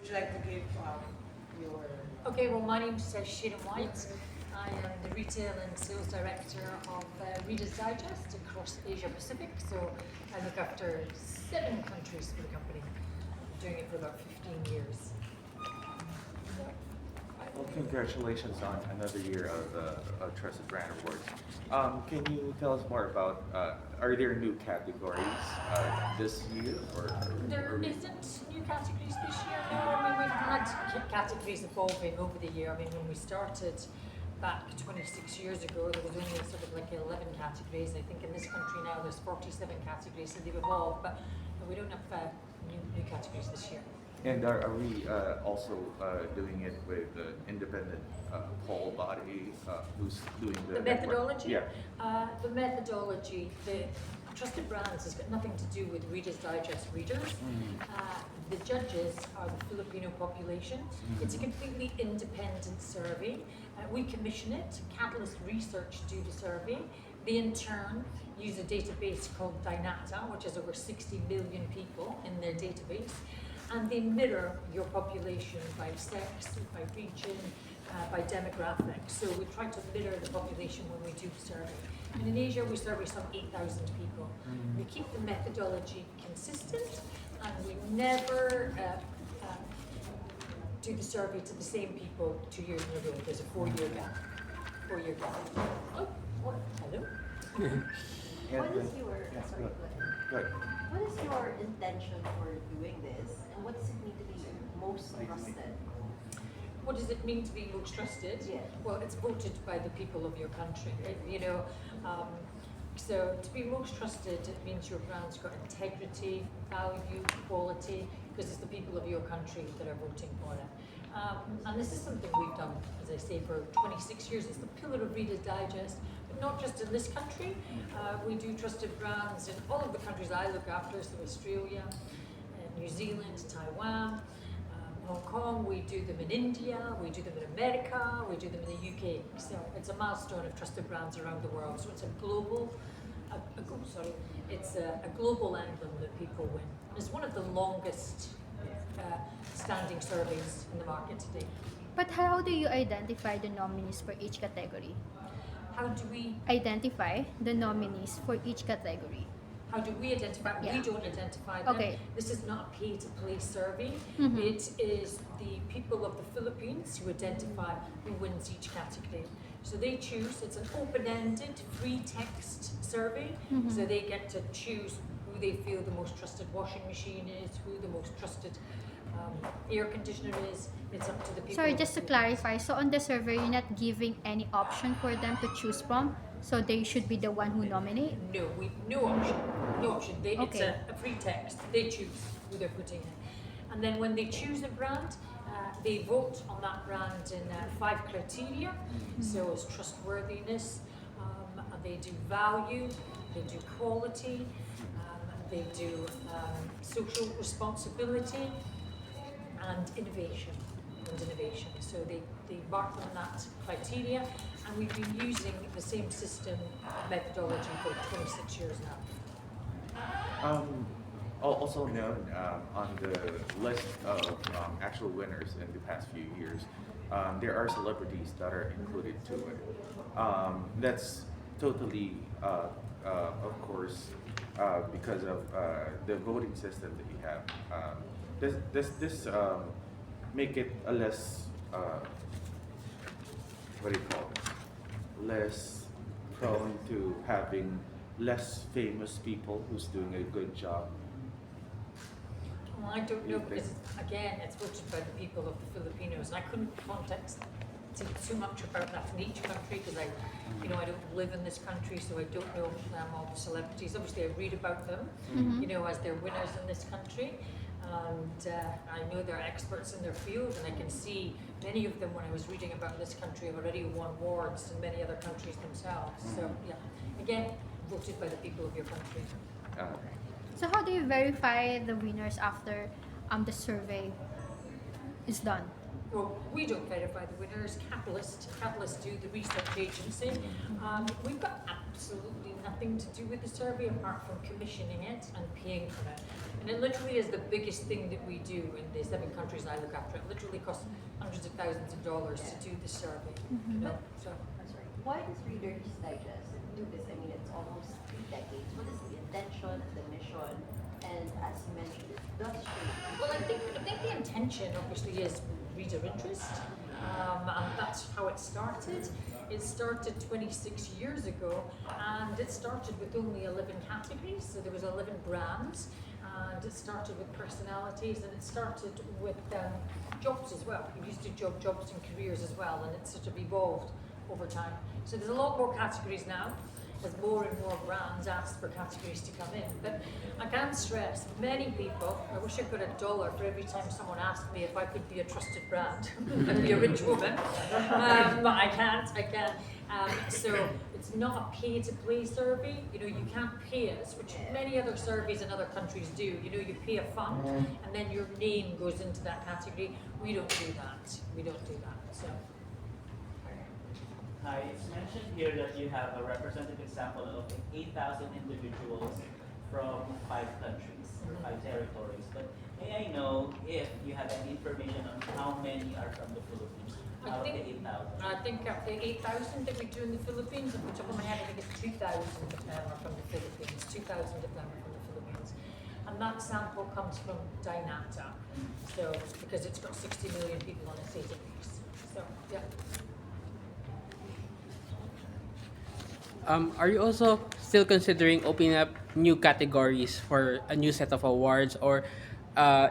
you like to give your... Okay, well, my name is Sheron. I am the retail and sales director of Reader's Digest across Asia Pacific. So I look after 7 countries for the company. I'm doing it for about 15 years. Well, congratulations on another year of Trusted Brand Awards. Can you tell us more about, are there new categories this year? There isn't new categories this year, no. I mean, we've had categories evolving over the year. I mean, when we started back 26 years ago, there was only sort of like 11 categories. I think in this country now there's 47 categories, so they've evolved, but we don't have new categories this year. And are we also doing it with the independent poll body who's doing the methodology? Yeah. The methodology, the Trusted Brands has got nothing to do with Reader's Digest readers. The judges are the Filipino population. It's a completely independent survey. We commission it. Catalyst Research do the survey. They in turn use a database called Dynata, which has over 60 million people in their database. And they mirror your population by sex, by region, by demographics. So we try to mirror the population when we do the survey. And in Asia, we survey some 8,000 people. We keep the methodology consistent, and we never do the survey to the same people 2 years in a row. There's a 4-year gap. 4-year gap. Oh, hello. What is your sorry, Good. what is your intention for doing this, and what does it mean to be most trusted? What does it mean to be most trusted? Yeah. Well, it's voted by the people of your country, you know. So to be most trusted, it means your brand's got integrity, value, quality, because it's the people of your country that are voting for it. And this is something we've done, as I say, for 26 years. It's the pillar of Reader's Digest, but not just in this country. We do trusted brands in all of the countries I look after, so Australia, New Zealand, Taiwan, Hong Kong. We do them in India, we do them in America, we do them in the UK. So it's a milestone of trusted brands around the world. So it's a global, it's a global emblem that people win. It's one of the longest standing surveys in the market today. But how do you identify the nominees for each category? How do we Identify the nominees for each category. How do we identify? Yeah. We don't identify them. Okay. This is not a pay-to-play survey. Mhm. It is the people of the Philippines who identify who wins each category. So they choose, it's an open-ended, free text survey. Mhm. So they get to choose who they feel the most trusted washing machine is, who the most trusted air conditioner is. It's up to the people. Sorry, of just the to Philippines. clarify, so on the survey, you're not giving any option for them to choose from, so they should be the one who nominate? No option. No option. It's Okay. a free text. They choose who they're putting in. And then when they choose a brand, they vote on that brand in 5 criteria. So it's trustworthiness, they do value, they do quality, they do social responsibility, and innovation. So they mark on that criteria, and we've been using the same system methodology for 26 years now. Also known on the list of actual winners in the past few years, there are celebrities that are included to it. That's totally, of course, because of the voting system that you have. Does this make it a less, what do you call it? Less prone to having less famous people who's doing a good job? Well, I don't know, because again, it's voted by the people of the Filipinos, and I couldn't context too much about that in each country, because I don't live in this country, so I don't know all the celebrities. Obviously, I read about them, as they're winners in this country, and I know they're experts in their field, and I can see many of them, when I was reading about this country, have already won awards in many other countries themselves. So yeah, again, voted by the people of your country. So how do you verify the winners after the survey is done? Well, we don't verify the winners. Catalyst do the research agency. We've got absolutely nothing to do with the survey apart from commissioning it and paying for it. And it literally is the biggest thing that we do in the 7 countries I look after. It literally costs hundreds of thousands of dollars to do the survey. You know? So, I'm sorry. Why does Reader's Digest do this? I mean, it's almost 3 decades. What is the intention, the mission, and as you mentioned, it does change. well, I think the intention obviously is reader interest, and that's how it started. It started 26 years ago, and it started with only 11 categories. So there was 11 brands, and it started with personalities, and it started with jobs as well. We used to do jobs and careers as well, and it's sort of evolved over time. So there's a lot more categories now, as more and more brands ask for categories to come in. But I can't stress, many people, I wish I could have $1 for every time someone asked me if I could be a trusted brand. I'd be a rich woman, but I can't. So it's not a pay-to-play survey. You know, you can't pay us, which many other surveys in other countries do. You know, you pay a fund and then your name goes into that category. We don't do that. We don't do that. So. Hi, it's mentioned here that you have a representative sample of 8,000 individuals from 5 countries or 5 territories. But may I know if you have any information on how many are from the Philippines out of the 8,000? I think of the 8,000 that we do in the Philippines, off the top of my head, I think it's 2,000 of them are from the Philippines. 2,000 of them are from the Philippines. And that sample comes from Dynata, so because it's got 60 million people on its database. So, yeah. Are you also still considering opening up new categories for a new set of awards, or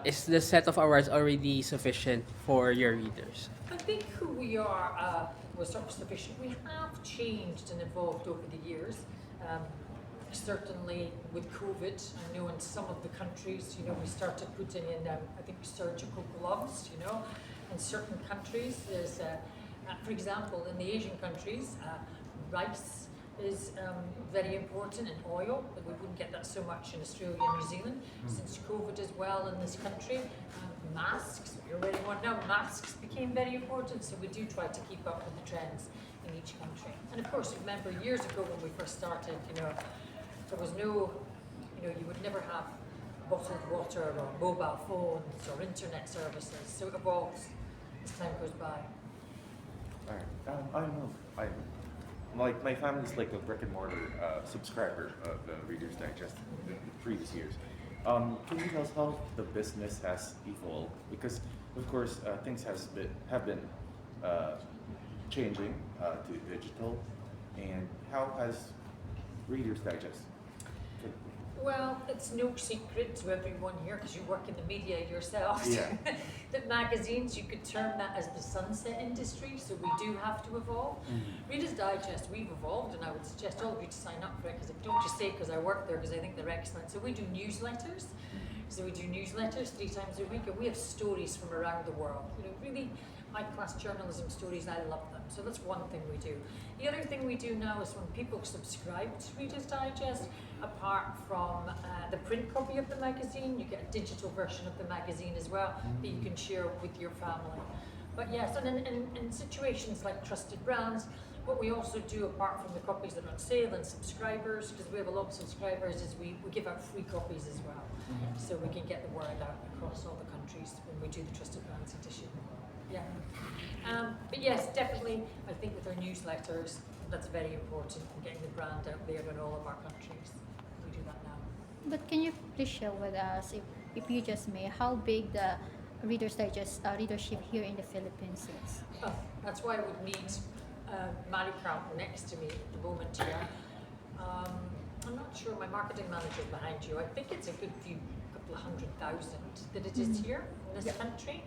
is the set of awards already sufficient for your readers? I think who we are was sort of sufficient. We have changed and evolved over the years. Certainly with COVID, I know in some of the countries, you know, we started putting in, I think, surgical gloves, you know, in certain countries. There's, for example, in the Asian countries, rice is very important, and oil, but we wouldn't get that so much in Australia and New Zealand. Since COVID as well in this country, masks, you're already one now, masks became very important, so we do try to keep up with the trends in each country. And of course, remember years ago when we first started, you know, there was no, you know, you would never have bottled water or mobile phones or internet services, so it evolves as time goes by. Alright, I don't know. Like my family's like a brick and mortar subscriber of the Reader's Digest in the previous years. Can you tell us how the business has evolved? Because of course things have been changing to digital, and how has Reader's Digest? Well, it's no secret to everyone here, because you work in the media yourselves, Yeah. that magazines, you could term that as the sunset industry, so we do have to evolve. Reader's Digest, we've evolved, and I would suggest all of you to sign up for it, because I don't just say because I work there, because I think they're excellent. So we do newsletters. So we do newsletters 3 times a week, and we have stories from around the world. You know, really high-class journalism stories. I love them. So that's one thing we do. The other thing we do now is when people subscribe to Reader's Digest, apart from the print copy of the magazine, you get a digital version of the magazine as well that you can share with your family. But yes, and in situations like trusted brands, what we also do, apart from the copies that are on sale and subscribers, because we have a lot of subscribers, is we give out free copies as well. So we can get the word out across all the countries when we do the Trusted Brands edition. Yeah. But yes, definitely, I think with our newsletters, that's very important in getting the brand out there in all of our countries. We do that now. But can you please share with us, if you just may, how big the Reader's Digest readership here in the Philippines is? Oh, that's why I would need Maricount next to me at the moment here. I'm not sure, my marketing manager's behind you. I think it's a good couple of 100,000 that it is here in this country.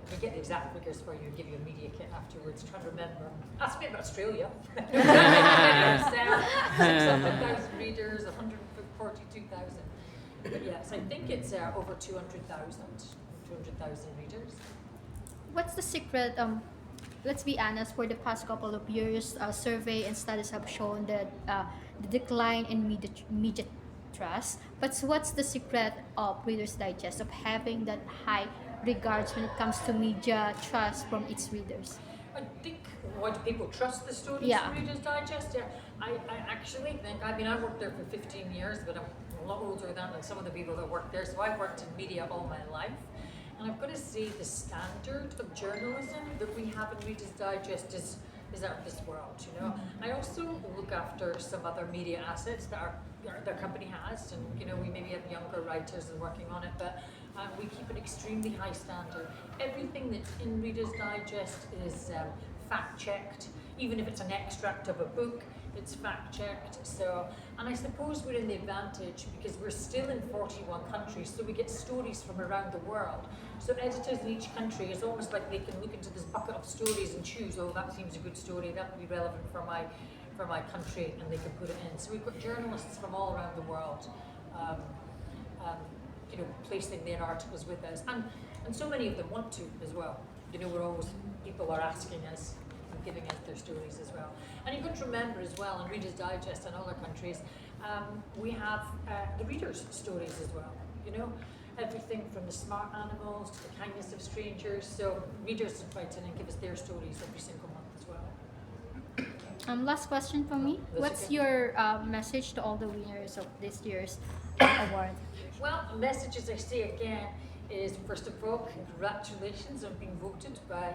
I can get the exact figures for you and give you a media kit afterwards, trying to remember. Ask me about Australia. 600,000 readers, 142,000. But yes, I think it's over 200,000 readers. What's the secret? Let's be honest, for the past couple of years, survey and studies have shown that the decline in media trust. But what's the secret of Reader's Digest of having that high regards when it comes to media trust from its readers? I think why do people trust the stories Yeah. in Reader's Digest? Yeah, I actually think, I mean, I worked there for 15 years, but I'm a lot older than some of the people that work there, so I've worked in media all my life. And I've got to say, the standard of journalism that we have in Reader's Digest is out of this world, you know. I also look after some other media assets that their company has, and you know, we maybe have younger writers and working on it, but we keep an extremely high standard. Everything that's in Reader's Digest is fact-checked, even if it's an extract of a book, it's fact-checked. So, and I suppose we're in the advantage because we're still in 41 countries, so we get stories from around the world. So editors in each country, it's almost like they can look into this bucket of stories and choose, oh, that seems a good story, that would be relevant for my country, and they can put it in. So we've got journalists from all around the world, you know, placing their articles with us, and so many of them want to as well. You know, people are asking us and giving us their stories as well. And you've got to remember as well, in Reader's Digest and other countries, we have the readers' stories as well. You know, everything from the smart animals to the kindness of strangers. So readers write in and give us their stories every single month as well. Last question from me. That's What's okay. your message to all the winners of this year's award? Well, the message, as I say again, is first of all, congratulations on being voted by.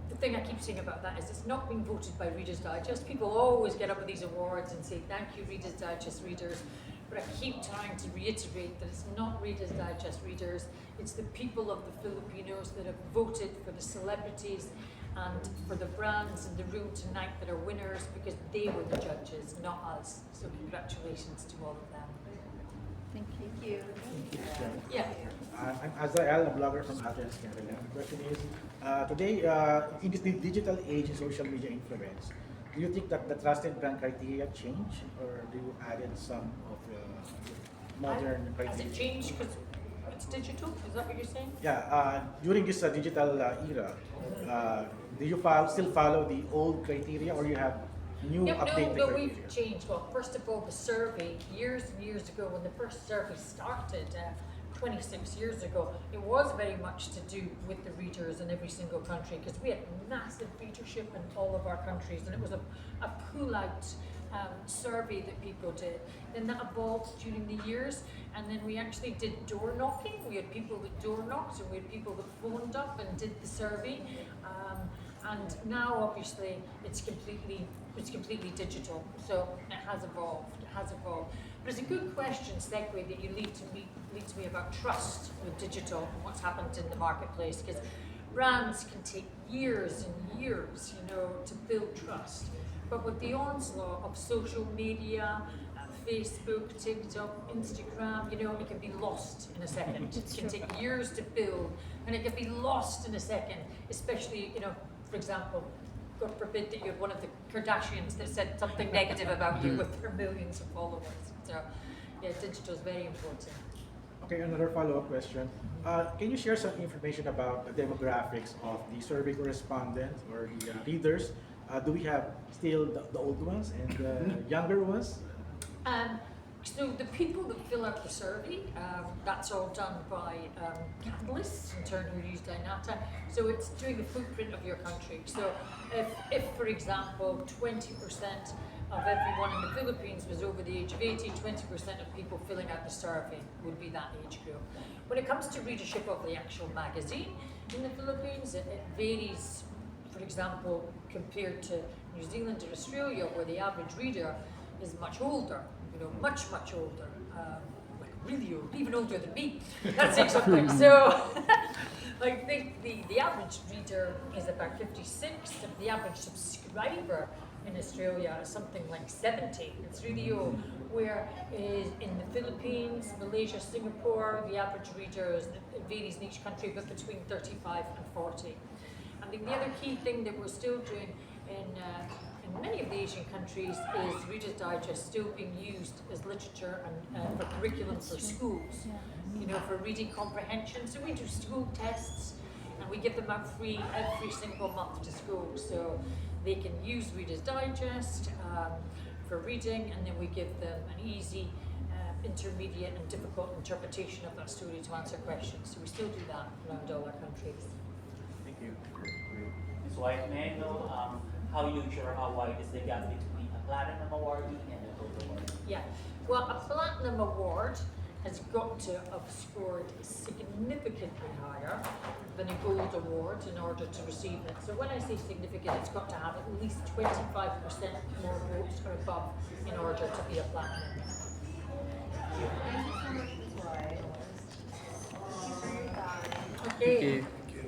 The thing I keep saying about that is it's not being voted by Reader's Digest. People always get up with these awards and say, thank you, Reader's Digest readers. But I keep trying to reiterate that it's not Reader's Digest readers, it's the people of the Filipinos that have voted for the celebrities and for the brands in the room tonight that are winners, because they were the judges, not us. So congratulations to all of them. Thank you. Thank you. Yeah. I'm Azael, a blogger from Athens, Canada. The question is, today, in this digital age and social media influence, do you think that the trusted brand criteria change, or do you added some of the modern Has criteria? it changed because it's digital? Is that what you're saying? Yeah, during this digital era, do you still follow the old criteria, or you have new updated No, criteria? we've changed. Well, first of all, the survey, years and years ago, when the first survey started, 26 years ago, it was very much to do with the readers in every single country, because we had massive readership in all of our countries, and it was a pull-out survey that people did. Then that evolved during the years, and then we actually did door knocking. We had people that door knocked, and we had people that phoned up and did the survey. And now, obviously, it's completely digital. So it has evolved. But it's a good question, segue, that you lead to me about trust with digital and what's happened in the marketplace, because brands can take years and years, you know, to build trust. But with the onslaught of social media, Facebook, TikTok, Instagram, you know, it can be lost in a second. It can take years to build, and it can be lost in a second, especially, you know, for example, God forbid that you're one of the Kardashians that said something negative about you with their millions of followers. So, yeah, digital is very important. Okay, another follow-up question. Can you share some information about the demographics of the survey correspondents or the readers? Do we have still the old ones and the younger ones? So the people that fill out the survey, that's all done by catalysts in turn who use Dynata. So it's doing the footprint of your country. So if for example, 20% of everyone in the Philippines was over the age of 80, 20% of people filling out the survey would be that age group. When it comes to readership of the actual magazine in the Philippines, it varies, for example, compared to New Zealand or Australia, where the average reader is much older, you know, much older, like really old, even older than me. That's something. So I think the average reader is about 56, and the average subscriber in Australia is something like 70. It's really old. Where is in the Philippines, Malaysia, Singapore, the average reader is, it varies in each country, but between 35 and 40. I think the other key thing that we're still doing in many of the Asian countries is Reader's Digest still being used as literature and for curriculum for schools, you know, for reading comprehension. So we do school tests and we give them out free every single month to schools. So they can use Reader's Digest for reading, and then we give them an easy, intermediate and difficult interpretation of that story to answer questions. So we still do that around all our countries. Thank you. Ms. White, may I know how huge or how wide is the gap between a platinum awardee and a gold awardee? Yeah, well, a platinum award has got to have scored significantly higher than a gold award in order to receive it. So when I say significant, it's got to have at least 25% more votes or above in order to be a platinum. Thank you so much, Ms. White. Thank you for your time. Okay. Thank you.